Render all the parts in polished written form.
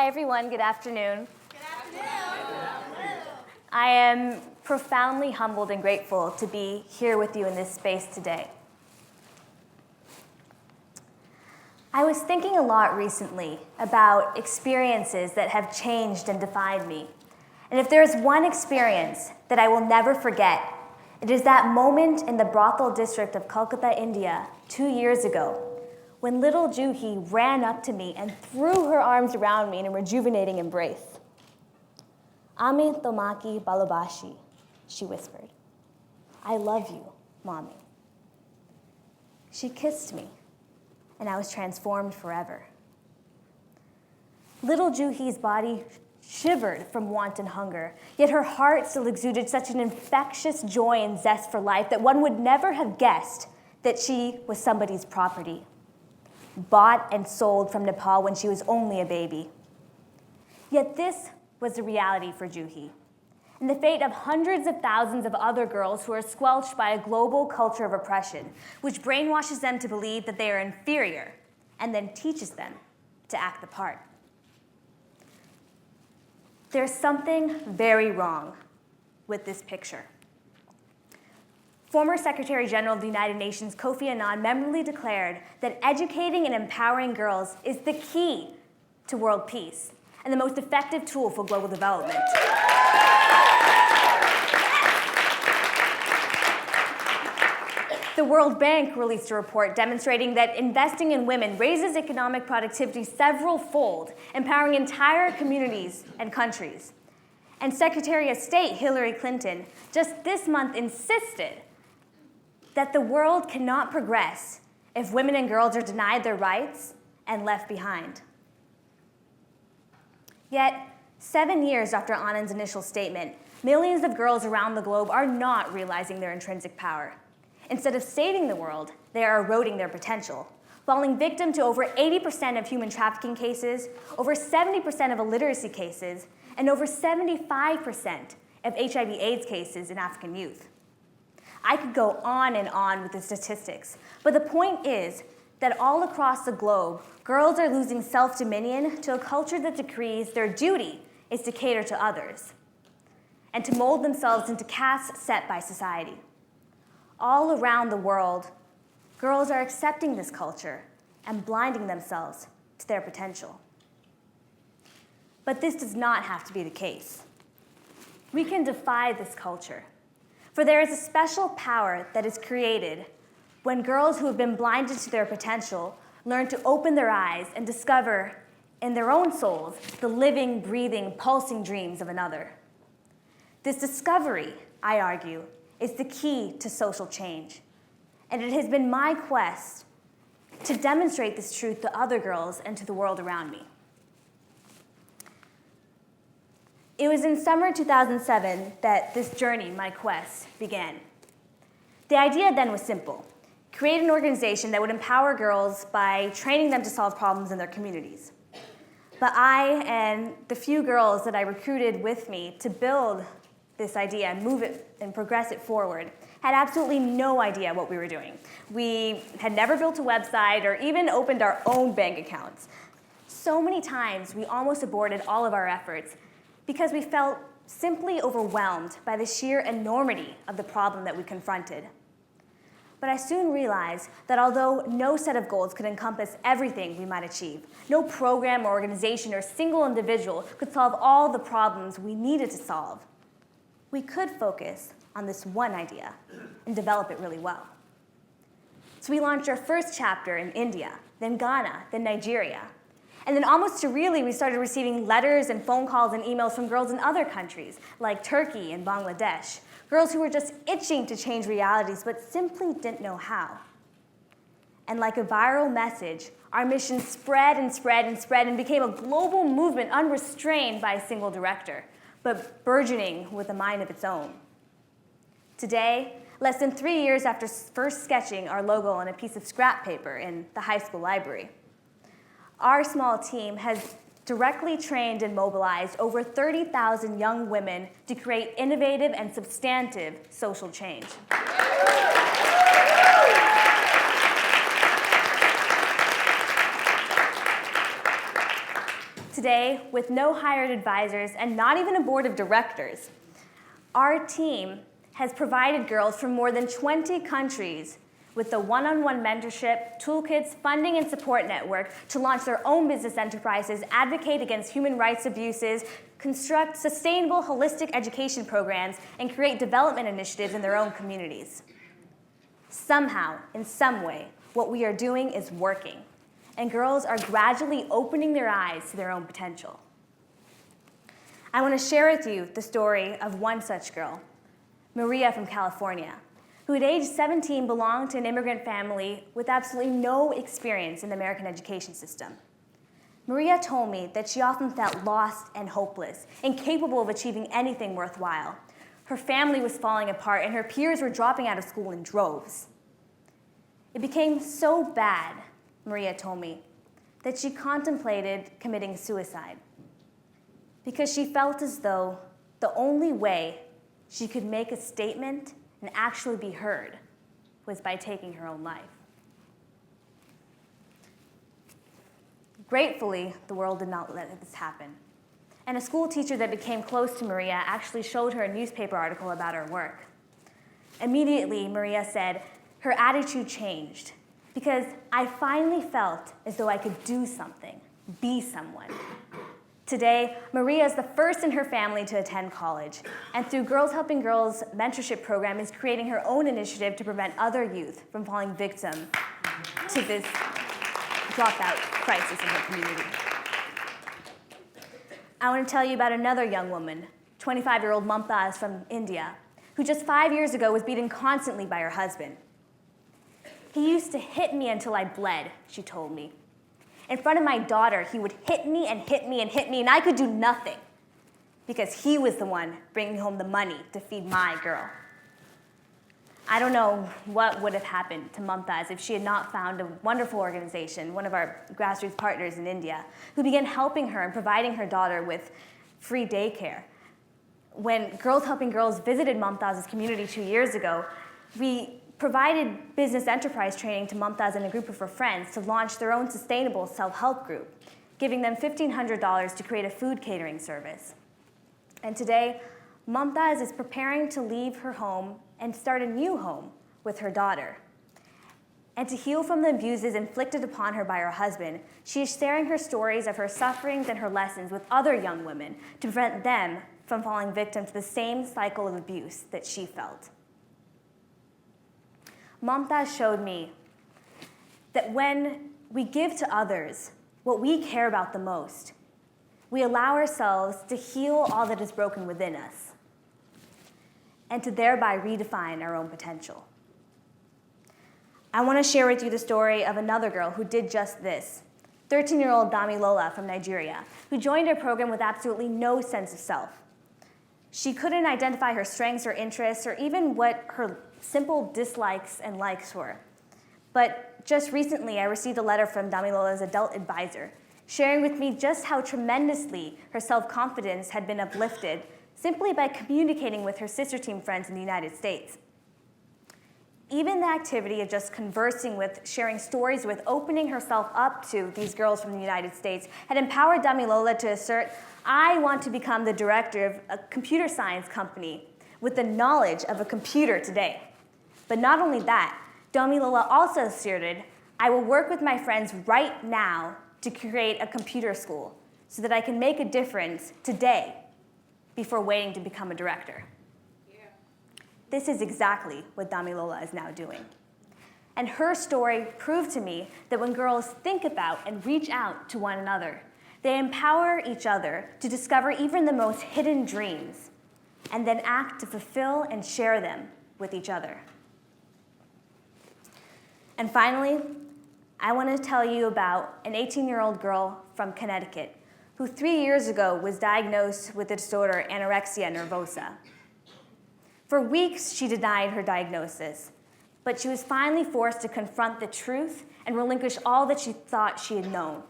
Hi, everyone. Good afternoon. Good afternoon. I am profoundly humbled and grateful to be here with you in this space today. I was thinking a lot recently about experiences that have changed and defined me. And if there is one experience that I will never forget, it is that moment in the brothel district of Kolkata, India, 2 years ago, when little Juhi ran up to me and threw her arms around me in a rejuvenating embrace. "Ami tomaki balobashi," she whispered. "I love you, Mommy." She kissed me, and I was transformed forever. Little Juhi's body shivered from want and hunger, yet her heart still exuded such an infectious joy and zest for life that one would never have guessed that she was somebody's property, bought and sold from Nepal when she was only a baby. Yet this was the reality for Juhi, and the fate of hundreds of thousands of other girls who are squelched by a global culture of oppression, which brainwashes them to believe that they are inferior and then teaches them to act the part. There's something very wrong with this picture. Former Secretary General of the United Nations Kofi Annan memorably declared that educating and empowering girls is the key to world peace and the most effective tool for global development. The World Bank released a report demonstrating that investing in women raises economic productivity several-fold, empowering entire communities and countries. And Secretary of State Hillary Clinton just this month insisted that the world cannot progress if women and girls are denied their rights and left behind. Yet, 7 years after Anand's initial statement, millions of girls around the globe are not realizing their intrinsic power. Instead of saving the world, they are eroding their potential, falling victim to over 80% of human trafficking cases, over 70% of illiteracy cases, and over 75% of HIV/AIDS cases in African youth. I could go on and on with the statistics, but the point is that all across the globe, girls are losing self-dominion to a culture that decrees their duty is to cater to others and to mold themselves into castes set by society. All around the world, girls are accepting this culture and blinding themselves to their potential. But this does not have to be the case. We can defy this culture, for there is a special power that is created when girls who have been blinded to their potential learn to open their eyes and discover in their own souls the living, breathing, pulsing dreams of another. This discovery, I argue, is the key to social change. And it has been my quest to demonstrate this truth to other girls and to the world around me. It was in summer 2007 that this journey, my quest, began. The idea then was simple: create an organization that would empower girls by training them to solve problems in their communities. But I and the few girls that I recruited with me to build this idea and move it and progress it forward had absolutely no idea what we were doing. We had never built a website or even opened our own bank accounts. So many times we almost aborted all of our efforts because we felt simply overwhelmed by the sheer enormity of the problem that we confronted. But I soon realized that although no set of goals could encompass everything we might achieve, no program or organization or single individual could solve all the problems we needed to solve, we could focus on this one idea and develop it really well. So we launched our first chapter in India, then Ghana, then Nigeria. And then almost surreally, we started receiving letters and phone calls and emails from girls in other countries, like Turkey and Bangladesh, girls who were just itching to change realities but simply didn't know how. And like a viral message, our mission spread and spread and spread and became a global movement unrestrained by a single director, but burgeoning with a mind of its own. Today, less than 3 years after first sketching our logo on a piece of scrap paper in the high school library, our small team has directly trained and mobilized over 30,000 young women to create innovative and substantive social change. today, with no hired advisors and not even a board of directors, our team has provided girls from more than 20 countries with the one-on-one mentorship, toolkits, funding, and support network to launch their own business enterprises, advocate against human rights abuses, construct sustainable, holistic education programs, and create development initiatives in their own communities. Somehow, in some way, what we are doing is working, and girls are gradually opening their eyes to their own potential. I want to share with you the story of one such girl, Maria from California, who at age 17 belonged to an immigrant family with absolutely no experience in the American education system. Maria told me that she often felt lost and hopeless, incapable of achieving anything worthwhile. Her family was falling apart, and her peers were dropping out of school in droves. It became so bad, Maria told me, that she contemplated committing suicide because she felt as though the only way she could make a statement and actually be heard was by taking her own life. Gratefully, the world did not let this happen. And a school teacher that became close to Maria actually showed her a newspaper article about her work. Immediately, Maria said, her attitude changed because I finally felt as though I could do something, be someone. Today, Maria is the first in her family to attend college, and through Girls Helping Girls mentorship program is creating her own initiative to prevent other youth from falling victim to this dropout crisis in her community. I want to tell you about another young woman, 25-year-old Mumtaz from India, who just 5 years ago was beaten constantly by her husband. He used to hit me until I bled, she told me. In front of my daughter, he would hit me and hit me and hit me, and I could do nothing because he was the one bringing home the money to feed my girl. I don't know what would have happened to Mumtaz if she had not found a wonderful organization, one of our grassroots partners in India, who began helping her and providing her daughter with free daycare. When Girls Helping Girls visited Mumtaz's community 2 years ago, we provided business enterprise training to Mumtaz and a group of her friends to launch their own sustainable self-help group, giving them $1,500 to create a food catering service. And today, Mumtaz is preparing to leave her home and start a new home with her daughter. And to heal from the abuses inflicted upon her by her husband, she is sharing her stories of her sufferings and her lessons with other young women to prevent them from falling victim to the same cycle of abuse that she felt. Mumtaz showed me that when we give to others what we care about the most, we allow ourselves to heal all that is broken within us and to thereby redefine our own potential. I want to share with you the story of another girl who did just this, 13-year-old Damilola from Nigeria, who joined our program with absolutely no sense of self. She couldn't identify her strengths or interests or even what her simple dislikes and likes were. But just recently, I received a letter from Damilola's adult advisor, sharing with me just how tremendously her self-confidence had been uplifted simply by communicating with her sister team friends in the United States. Even the activity of just conversing with, sharing stories with, opening herself up to these girls from the United States had empowered Damilola to assert, I want to become the director of a computer science company with the knowledge of a computer today. But not only that, Damilola also asserted, I will work with my friends right now to create a computer school so that I can make a difference today before waiting to become a director. This is exactly what Damilola is now doing. And her story proved to me that when girls think about and reach out to one another, they empower each other to discover even the most hidden dreams and then act to fulfill and share them with each other. And finally, I want to tell you about an 18-year-old girl from Connecticut who 3 years ago was diagnosed with the disorder anorexia nervosa. For weeks, she denied her diagnosis, but she was finally forced to confront the truth and relinquish all that she thought she had known.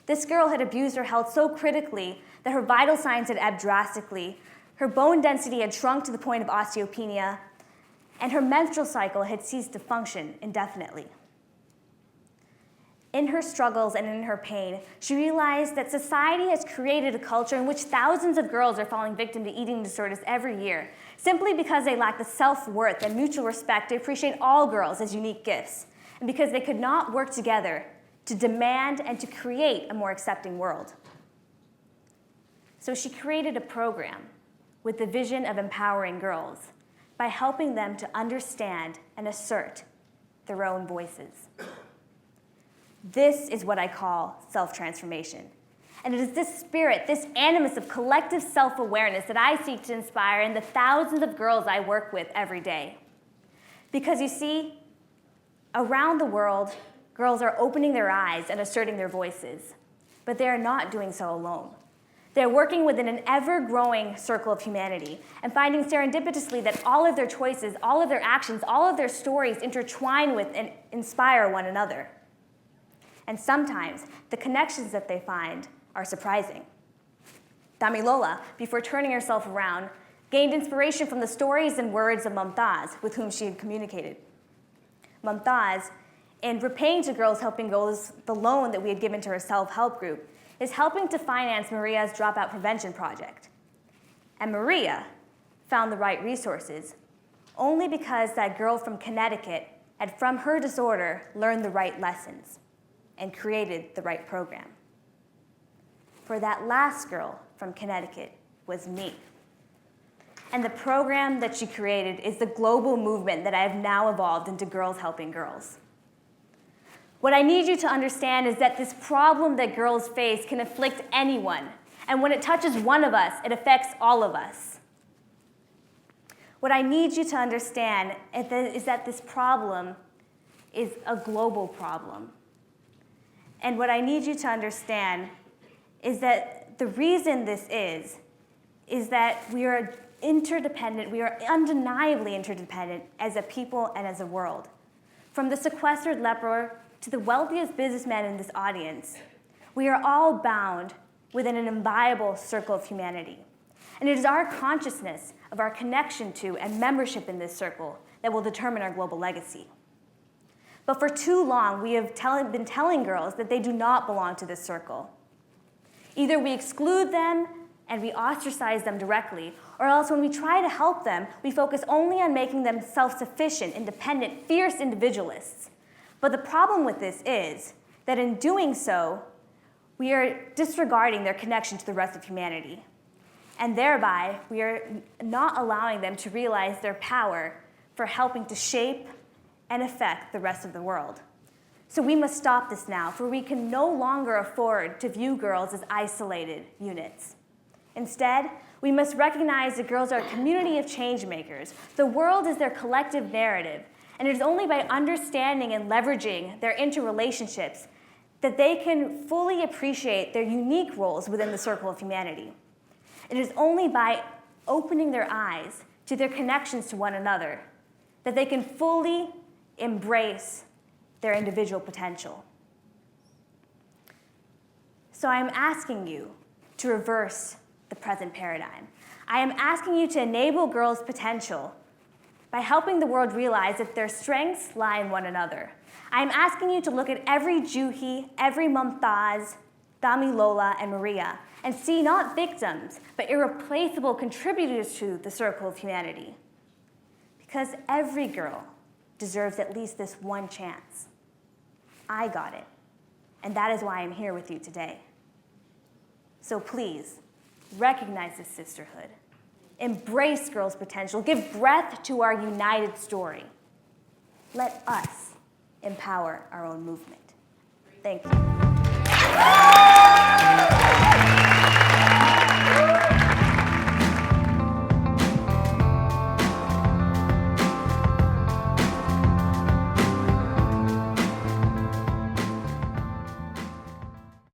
This girl had abused her health so critically that her vital signs had ebbed drastically, her bone density had shrunk to the point of osteopenia, and her menstrual cycle had ceased to function indefinitely. In her struggles and in her pain, she realized that society has created a culture in which thousands of girls are falling victim to eating disorders every year, simply because they lack the self-worth and mutual respect to appreciate all girls as unique gifts, and because they could not work together to demand and to create a more accepting world. So she created a program with the vision of empowering girls by helping them to understand and assert their own voices. This is what I call self-transformation. And it is this spirit, this animus of collective self-awareness that I seek to inspire in the thousands of girls I work with every day. Because you see, around the world, girls are opening their eyes and asserting their voices, but they are not doing so alone. They're working within an ever-growing circle of humanity and finding serendipitously that all of their choices, all of their actions, all of their stories intertwine with and inspire one another. And sometimes the connections that they find are surprising. Damilola, before turning herself around, gained inspiration from the stories and words of Mumtaz, with whom she had communicated. Mumtaz, in repaying to Girls Helping Girls the loan that we had given to her self-help group, is helping to finance Maria's dropout prevention project. And Maria found the right resources only because that girl from Connecticut had, from her disorder, learned the right lessons and created the right program. For that last girl from Connecticut was me. And the program that she created is the global movement that I have now evolved into Girls Helping Girls. What I need you to understand is that this problem that girls face can afflict anyone, and when it touches one of us, it affects all of us. What I need you to understand is that this problem is a global problem. And what I need you to understand is that the reason this is that we are interdependent, we are undeniably interdependent as a people and as a world. From the sequestered leper to the wealthiest businessman in this audience, we are all bound within an inviolable circle of humanity. And it is our consciousness of our connection to and membership in this circle that will determine our global legacy. But for too long, we have been telling girls that they do not belong to this circle. Either we exclude them and we ostracize them directly, or else when we try to help them, we focus only on making them self-sufficient, independent, fierce individualists. But the problem with this is that in doing so, we are disregarding their connection to the rest of humanity. And thereby, we are not allowing them to realize their power for helping to shape and affect the rest of the world. So we must stop this now, for we can no longer afford to view girls as isolated units. Instead, we must recognize that girls are a community of change makers. The world is their collective narrative, and it is only by understanding and leveraging their interrelationships that they can fully appreciate their unique roles within the circle of humanity. It is only by opening their eyes to their connections to one another that they can fully embrace their individual potential. So I am asking you to reverse the present paradigm. I am asking you to enable girls' potential by helping the world realize that their strengths lie in one another. I am asking you to look at every Juhi, every Mumtaz, Damilola, and Maria, and see not victims, but irreplaceable contributors to the circle of humanity. Because every girl deserves at least this one chance. I got it, and that is why I'm here with you today. So please, recognize this sisterhood. Embrace girls' potential. Give breath to our united story. Let us empower our own movement. Thank you.